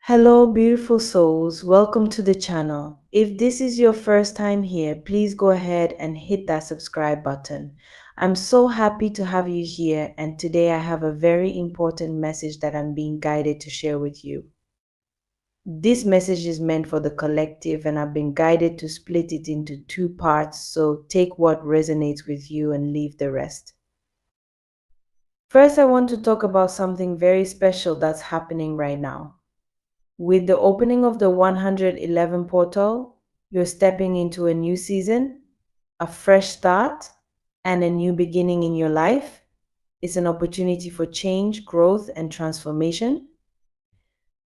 Hello, beautiful souls. Welcome to the channel. If this is your first time here, please go ahead and hit that subscribe button. I'm so happy to have you here, and today I have a very important message that I'm being guided to share with you. This message is meant for the collective, and I've been guided to split it into two parts, so take what resonates with you and leave the rest. First, I want to talk about something very special that's happening right now. With the opening of the 111 portal, you're stepping into a new season, a fresh start, and a new beginning in your life. It's an opportunity for change, growth, and transformation.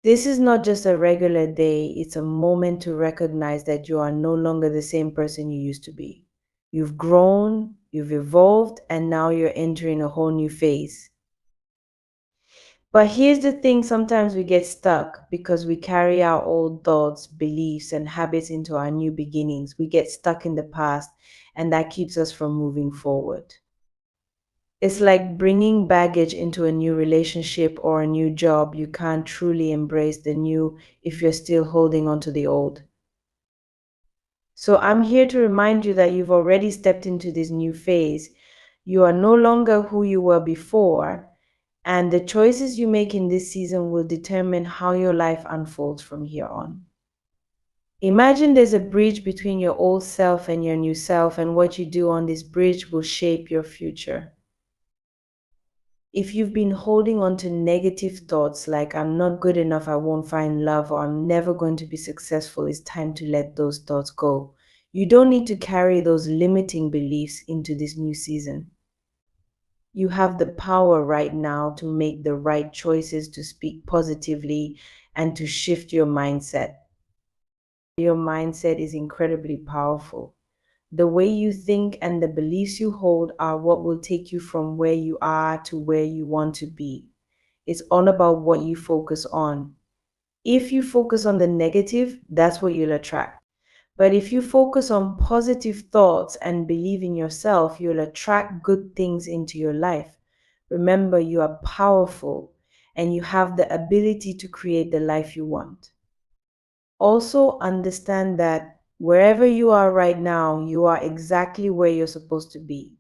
This is not just a regular day, it's a moment to recognize that you are no longer the same person you used to be. You've grown, you've evolved, and now you're entering a whole new phase. But here's the thing, sometimes we get stuck because we carry our old thoughts, beliefs, and habits into our new beginnings. We get stuck in the past, and that keeps us from moving forward. It's like bringing baggage into a new relationship or a new job. You can't truly embrace the new if you're still holding on to the old. So I'm here to remind you that you've already stepped into this new phase. You are no longer who you were before, and the choices you make in this season will determine how your life unfolds from here on. Imagine there's a bridge between your old self and your new self, and what you do on this bridge will shape your future. If you've been holding on to negative thoughts like I'm not good enough, I won't find love, or I'm never going to be successful, it's time to let those thoughts go. You don't need to carry those limiting beliefs into this new season. You have the power right now to make the right choices, to speak positively, and to shift your mindset. Your mindset is incredibly powerful. The way you think and the beliefs you hold are what will take you from where you are to where you want to be. It's all about what you focus on. If you focus on the negative, that's what you'll attract. But if you focus on positive thoughts and believe in yourself, you'll attract good things into your life. Remember, you are powerful and you have the ability to create the life you want. Also, understand that wherever you are right now, you are exactly where you're supposed to be.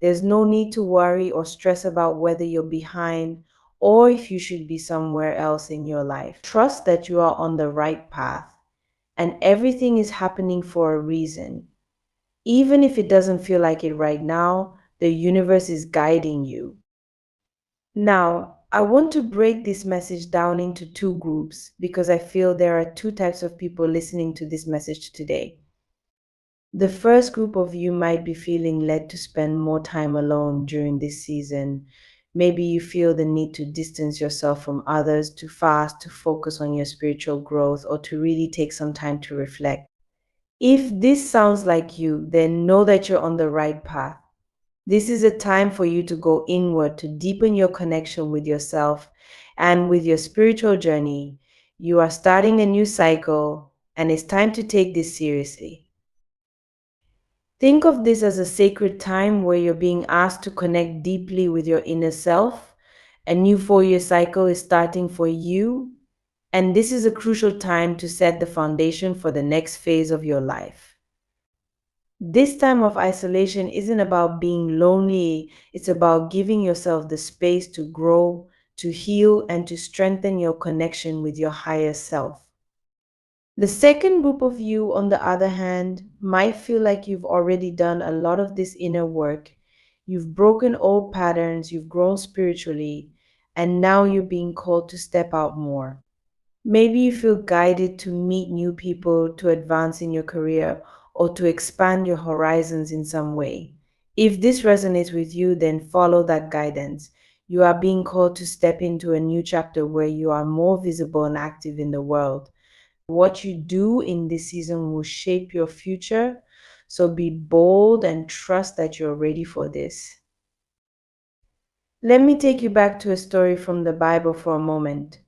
There's no need to worry or stress about whether you're behind or if you should be somewhere else in your life. Trust that you are on the right path and everything is happening for a reason. Even if it doesn't feel like it right now, the universe is guiding you. Now, I want to break this message down into two groups because I feel there are two types of people listening to this message today. The first group of you might be feeling led to spend more time alone during this season. Maybe you feel the need to distance yourself from others, to fast, to focus on your spiritual growth, or to really take some time to reflect. If this sounds like you, then know that you're on the right path. This is a time for you to go inward, to deepen your connection with yourself and with your spiritual journey. You are starting a new cycle, and it's time to take this seriously. Think of this as a sacred time where you're being asked to connect deeply with your inner self. A new 4-year cycle is starting for you, and this is a crucial time to set the foundation for the next phase of your life. This time of isolation isn't about being lonely, it's about giving yourself the space to grow, to heal, and to strengthen your connection with your higher self. The second group of you, on the other hand, might feel like you've already done a lot of this inner work. You've broken old patterns, you've grown spiritually, and now you're being called to step out more. Maybe you feel guided to meet new people, to advance in your career, or to expand your horizons in some way. If this resonates with you, then follow that guidance. You are being called to step into a new chapter where you are more visible and active in the world. What you do in this season will shape your future, so be bold and trust that you're ready for this. Let me take you back to a story from the Bible for a moment.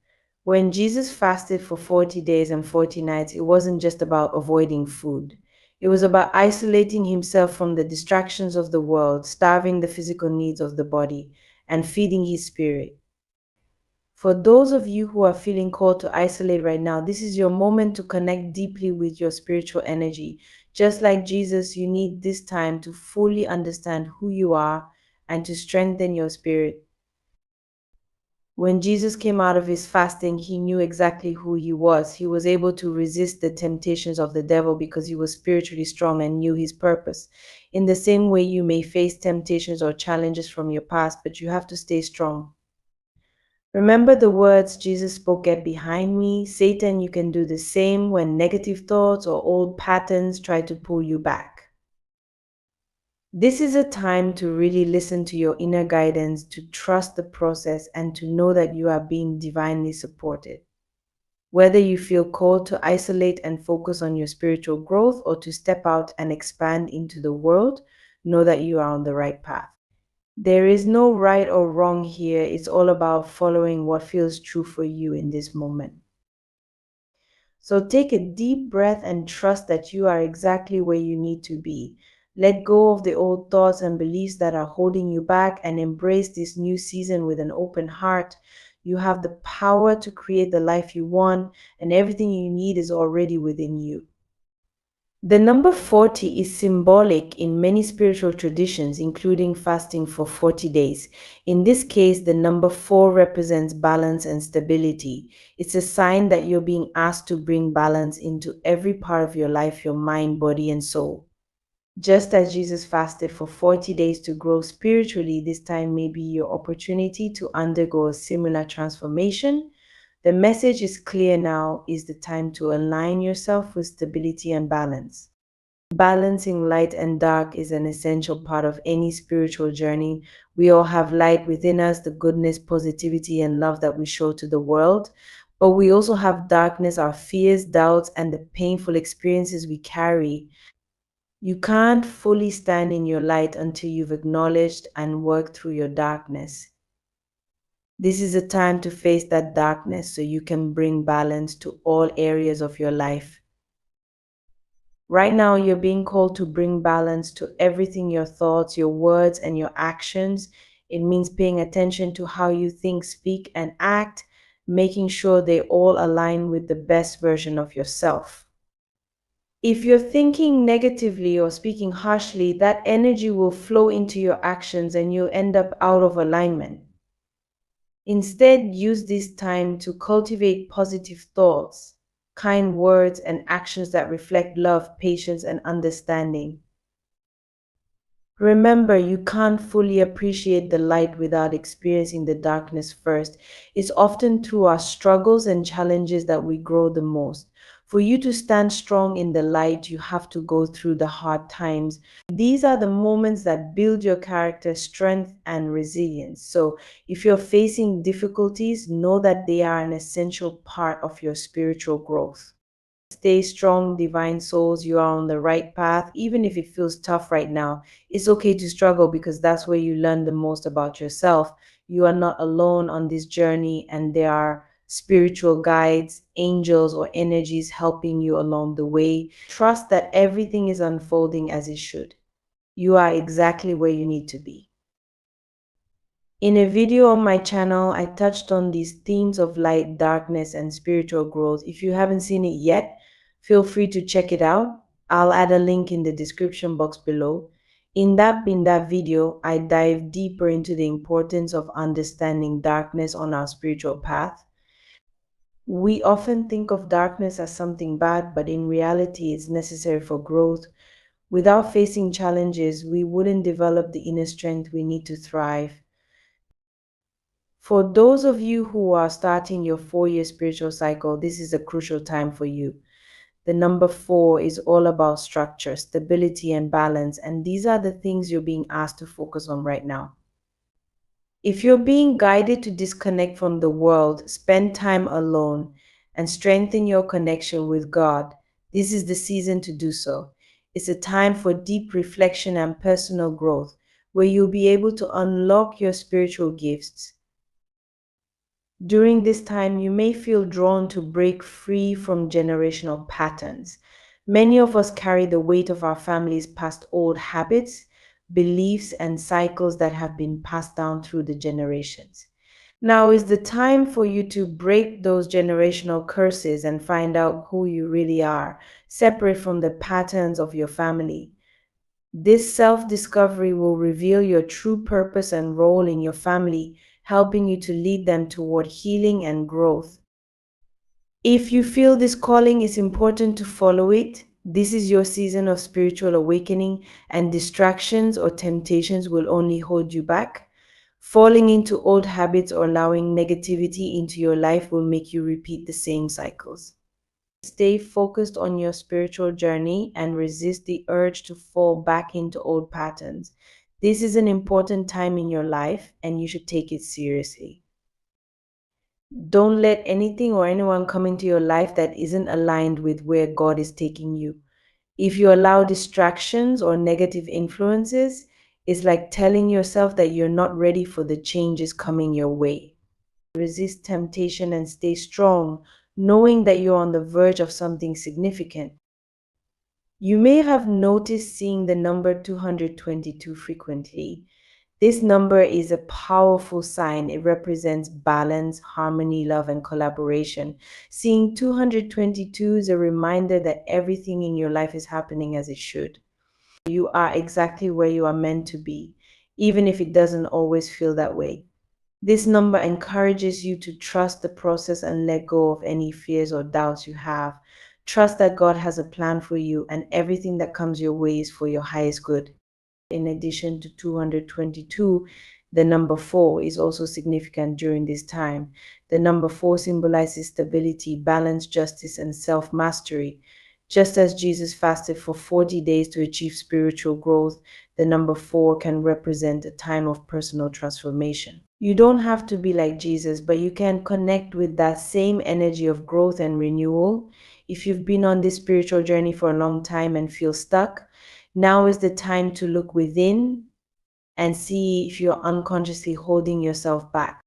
When Jesus fasted for 40 days and 40 nights, it wasn't just about avoiding food. It was about isolating himself from the distractions of the world, starving the physical needs of the body, and feeding his spirit. For those of you who are feeling called to isolate right now, this is your moment to connect deeply with your spiritual energy. Just like Jesus, you need this time to fully understand who you are and to strengthen your spirit. When Jesus came out of his fasting, he knew exactly who he was. He was able to resist the temptations of the devil because he was spiritually strong and knew his purpose. In the same way, you may face temptations or challenges from your past, but you have to stay strong. Remember the words Jesus spoke, "Get behind me." Satan, you can do the same when negative thoughts or old patterns try to pull you back. This is a time to really listen to your inner guidance, to trust the process, and to know that you are being divinely supported. Whether you feel called to isolate and focus on your spiritual growth or to step out and expand into the world, know that you are on the right path. There is no right or wrong here. It's all about following what feels true for you in this moment. So take a deep breath and trust that you are exactly where you need to be. Let go of the old thoughts and beliefs that are holding you back and embrace this new season with an open heart. You have the power to create the life you want, and everything you need is already within you. The number 40 is symbolic in many spiritual traditions, including fasting for 40 days. In this case, the number 4 represents balance and stability. It's a sign that you're being asked to bring balance into every part of your life, your mind, body, and soul. Just as Jesus fasted for 40 days to grow spiritually, this time may be your opportunity to undergo a similar transformation. The message is clear now is the time to align yourself with stability and balance. Balancing light and dark is an essential part of any spiritual journey. We all have light within us, the goodness, positivity, and love that we show to the world. But we also have darkness, our fears, doubts, and the painful experiences we carry. You can't fully stand in your light until you've acknowledged and worked through your darkness. This is a time to face that darkness so you can bring balance to all areas of your life. Right now, you're being called to bring balance to everything: your thoughts, your words, and your actions. It means paying attention to how you think, speak, and act, making sure they all align with the best version of yourself. If you're thinking negatively or speaking harshly, that energy will flow into your actions and you'll end up out of alignment. Instead, use this time to cultivate positive thoughts, kind words, and actions that reflect love, patience, and understanding. Remember, you can't fully appreciate the light without experiencing the darkness first. It's often through our struggles and challenges that we grow the most. For you to stand strong in the light, you have to go through the hard times. These are the moments that build your character, strength, and resilience. So, if you're facing difficulties, know that they are an essential part of your spiritual growth. Stay strong, divine souls. You are on the right path. Even if it feels tough right now, it's okay to struggle because that's where you learn the most about yourself. You are not alone on this journey, and there are spiritual guides, angels, or energies helping you along the way. Trust that everything is unfolding as it should. You are exactly where you need to be. In a video on my channel, I touched on these themes of light, darkness, and spiritual growth. If you haven't seen it yet, feel free to check it out. I'll add a link in the description box below. In that video, I dive deeper into the importance of understanding darkness on our spiritual path. We often think of darkness as something bad, but in reality, it's necessary for growth. Without facing challenges, we wouldn't develop the inner strength we need to thrive. For those of you who are starting your 4-year spiritual cycle, this is a crucial time for you. The number 4 is all about structure, stability, and balance, and these are the things you're being asked to focus on right now. If you're being guided to disconnect from the world, spend time alone, and strengthen your connection with God, this is the season to do so. It's a time for deep reflection and personal growth, where you'll be able to unlock your spiritual gifts. During this time, you may feel drawn to break free from generational patterns. Many of us carry the weight of our family's past, old habits, beliefs, and cycles that have been passed down through the generations. Now is the time for you to break those generational curses and find out who you really are, separate from the patterns of your family. This self discovery will reveal your true purpose and role in your family, helping you to lead them toward healing and growth. If you feel this calling is important to follow it, this is your season of spiritual awakening, and distractions or temptations will only hold you back. Falling into old habits or allowing negativity into your life will make you repeat the same cycles. Stay focused on your spiritual journey and resist the urge to fall back into old patterns. This is an important time in your life and you should take it seriously. Don't let anything or anyone come into your life that isn't aligned with where God is taking you. If you allow distractions or negative influences, it's like telling yourself that you're not ready for the changes coming your way. Resist temptation and stay strong, knowing that you're on the verge of something significant. You may have noticed seeing the number 222 frequently. This number is a powerful sign. It represents balance, harmony, love, and collaboration. Seeing 222 is a reminder that everything in your life is happening as it should. You are exactly where you are meant to be, even if it doesn't always feel that way. This number encourages you to trust the process and let go of any fears or doubts you have. Trust that God has a plan for you and everything that comes your way is for your highest good. In addition to 222, the number 4 is also significant during this time. The number 4 symbolizes stability, balance, justice, and self mastery. Just as Jesus fasted for 40 days to achieve spiritual growth, the number 4 can represent a time of personal transformation. You don't have to be like Jesus, but you can connect with that same energy of growth and renewal. If you've been on this spiritual journey for a long time and feel stuck, now is the time to look within and see if you're unconsciously holding yourself back.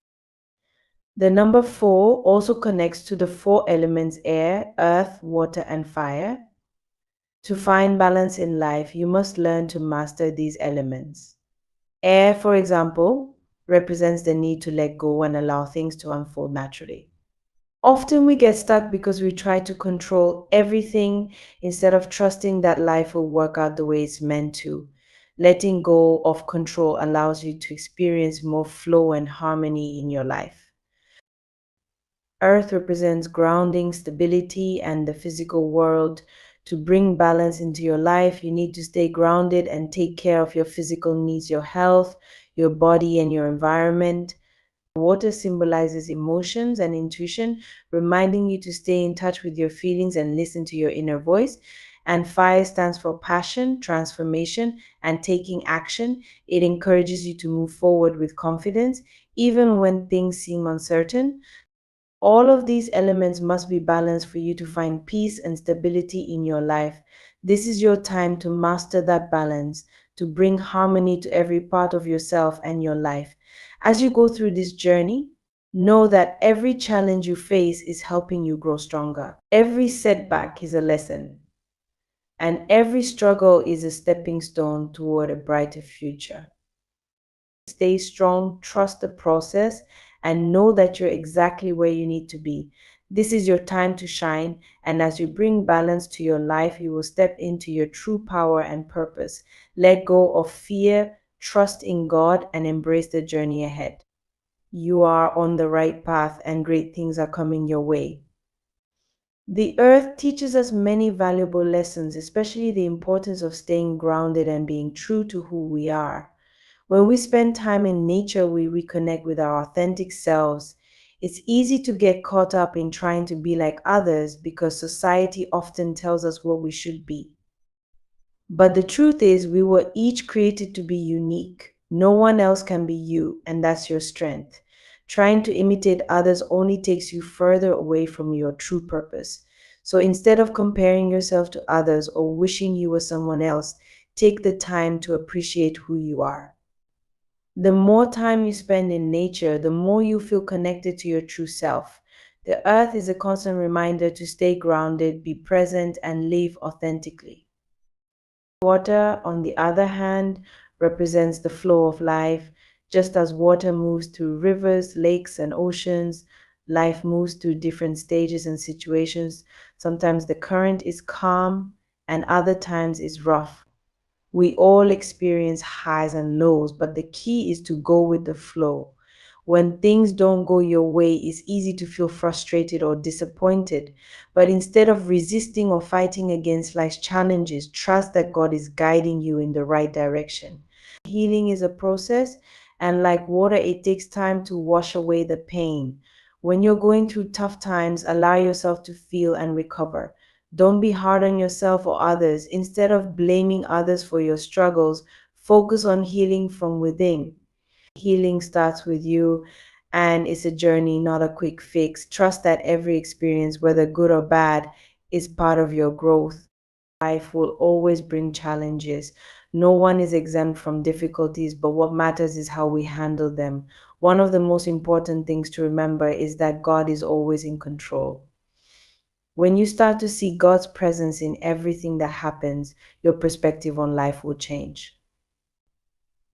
The number 4 also connects to the four elements air, earth, water, and fire. To find balance in life, you must learn to master these elements. Air, for example, represents the need to let go and allow things to unfold naturally. Often we get stuck because we try to control everything instead of trusting that life will work out the way it's meant to. Letting go of control allows you to experience more flow and harmony in your life. Earth represents grounding, stability, and the physical world. To bring balance into your life, you need to stay grounded and take care of your physical needs, your health, your body, and your environment. Water symbolizes emotions and intuition, reminding you to stay in touch with your feelings and listen to your inner voice. And fire stands for passion, transformation, and taking action. It encourages you to move forward with confidence, even when things seem uncertain. All of these elements must be balanced for you to find peace and stability in your life. This is your time to master that balance, to bring harmony to every part of yourself and your life. As you go through this journey, know that every challenge you face is helping you grow stronger. Every setback is a lesson, and every struggle is a stepping stone toward a brighter future. Stay strong, trust the process, and know that you're exactly where you need to be. This is your time to shine, and as you bring balance to your life, you will step into your true power and purpose. Let go of fear, trust in God, and embrace the journey ahead. You are on the right path, and great things are coming your way. The earth teaches us many valuable lessons, especially the importance of staying grounded and being true to who we are. When we spend time in nature, we reconnect with our authentic selves. It's easy to get caught up in trying to be like others because society often tells us what we should be. But the truth is, we were each created to be unique. No one else can be you, and that's your strength. Trying to imitate others only takes you further away from your true purpose. So instead of comparing yourself to others or wishing you were someone else, take the time to appreciate who you are. The more time you spend in nature, the more you feel connected to your true self. The earth is a constant reminder to stay grounded, be present, and live authentically. Water, on the other hand, represents the flow of life. Just as water moves through rivers, lakes, and oceans, life moves through different stages and situations. Sometimes the current is calm, and other times is rough. We all experience highs and lows, but the key is to go with the flow. When things don't go your way, it's easy to feel frustrated or disappointed. But instead of resisting or fighting against life's challenges, trust that God is guiding you in the right direction. Healing is a process, and like water, it takes time to wash away the pain. When you're going through tough times, allow yourself to feel and recover. Don't be hard on yourself or others. Instead of blaming others for your struggles, focus on healing from within. Healing starts with you, and it's a journey, not a quick fix. Trust that every experience, whether good or bad, is part of your growth. Life will always bring challenges. No one is exempt from difficulties, but what matters is how we handle them. One of the most important things to remember is that God is always in control. When you start to see God's presence in everything that happens, your perspective on life will change.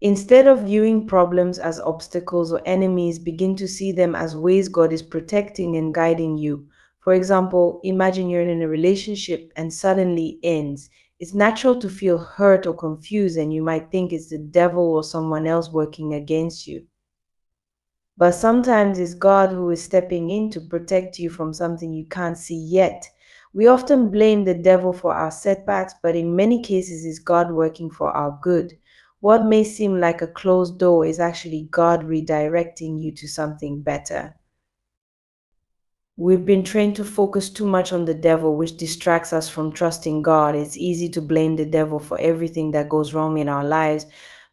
Instead of viewing problems as obstacles or enemies, begin to see them as ways God is protecting and guiding you. For example, imagine you're in a relationship and suddenly ends. It's natural to feel hurt or confused, and you might think it's the devil or someone else working against you. But sometimes it's God who is stepping in to protect you from something you can't see yet. We often blame the devil for our setbacks, but in many cases, it's God working for our good. What may seem like a closed door is actually God redirecting you to something better. We've been trained to focus too much on the devil, which distracts us from trusting God. It's easy to blame the devil for everything that goes wrong in our lives,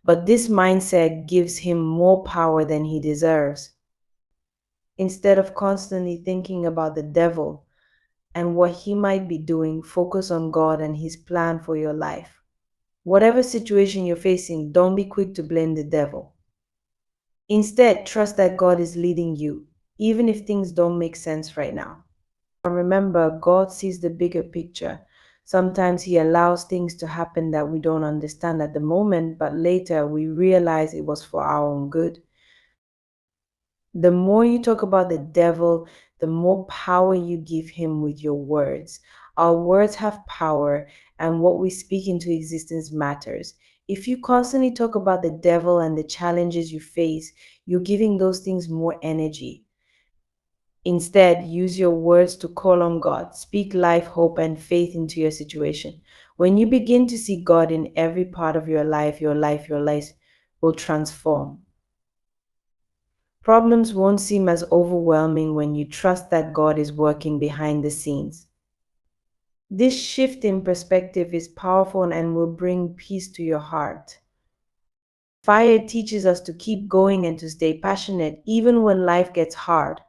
but this mindset gives him more power than he deserves. Instead of constantly thinking about the devil and what he might be doing, focus on God and his plan for your life. Whatever situation you're facing, don't be quick to blame the devil. Instead, trust that God is leading you, even if things don't make sense right now. And remember, God sees the bigger picture. Sometimes he allows things to happen that we don't understand at the moment, but later we realize it was for our own good. The more you talk about the devil, the more power you give him with your words. Our words have power, and what we speak into existence matters. If you constantly talk about the devil and the challenges you face, you're giving those things more energy. Instead, use your words to call on God. Speak life, hope, and faith into your situation. When you begin to see God in every part of your life will transform. Problems won't seem as overwhelming when you trust that God is working behind the scenes. This shift in perspective is powerful and will bring peace to your heart. Fire teaches us to keep going and to stay passionate even when life gets hard.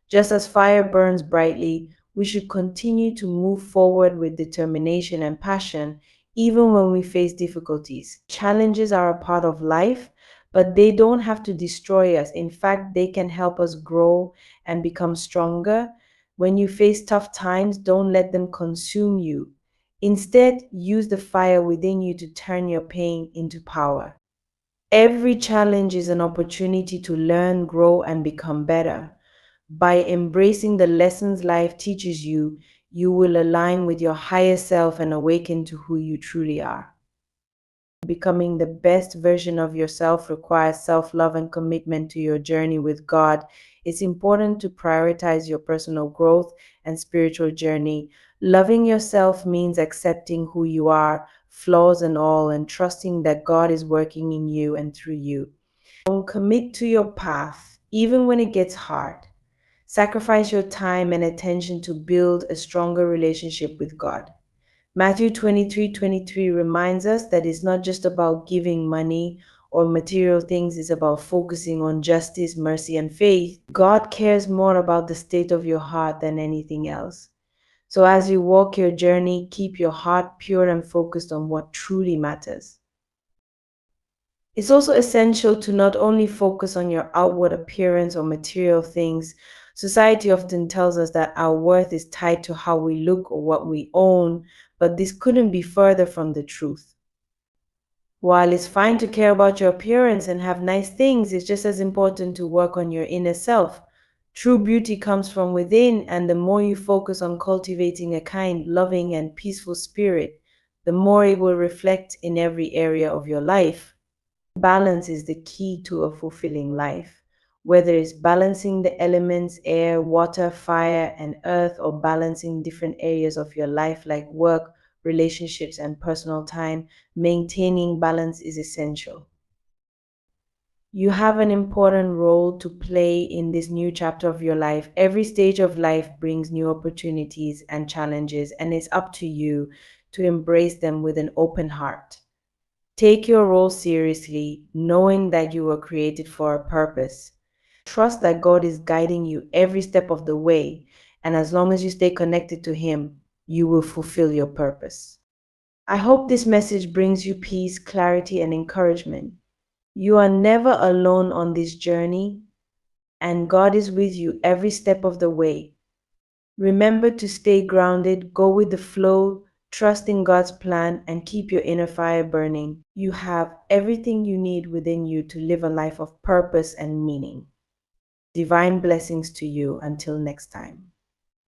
Just as fire burns brightly, we should continue to move forward with determination and passion, even when we face difficulties. Challenges are a part of life, but they don't have to destroy us. In fact, they can help us grow and become stronger. When you face tough times, don't let them consume you. Instead, use the fire within you to turn your pain into power. Every challenge is an opportunity to learn, grow, and become better. By embracing the lessons life teaches you, you will align with your higher self and awaken to who you truly are. Becoming the best version of yourself requires self-love and commitment to your journey with God. It's important to prioritize your personal growth and spiritual journey. Loving yourself means accepting who you are, flaws and all, and trusting that God is working in you and through you. Don't commit to your path, even when it gets hard. Sacrifice your time and attention to build a stronger relationship with God. Matthew 23:23 reminds us that it's not just about giving money or material things, it's about focusing on justice, mercy, and faith. God cares more about the state of your heart than anything else. So as you walk your journey, keep your heart pure and focused on what truly matters. It's also essential to not only focus on your outward appearance or material things. Society often tells us that our worth is tied to how we look or what we own, but this couldn't be further from the truth. While it's fine to care about your appearance and have nice things, it's just as important to work on your inner self. True beauty comes from within, and the more you focus on cultivating a kind, loving, and peaceful spirit, the more it will reflect in every area of your life. Balance is the key to a fulfilling life. Whether it's balancing the elements air, water, fire, and earth, or balancing different areas of your life like work, relationships, and personal time, maintaining balance is essential. You have an important role to play in this new chapter of your life. Every stage of life brings new opportunities and challenges, and it's up to you to embrace them with an open heart. Take your role seriously, knowing that you were created for a purpose. Trust that God is guiding you every step of the way, and as long as you stay connected to Him, you will fulfill your purpose. I hope this message brings you peace, clarity, and encouragement. You are never alone on this journey, and God is with you every step of the way. Remember to stay grounded, go with the flow, trust in God's plan, and keep your inner fire burning. You have everything you need within you to live a life of purpose and meaning. Divine blessings to you. Until next time.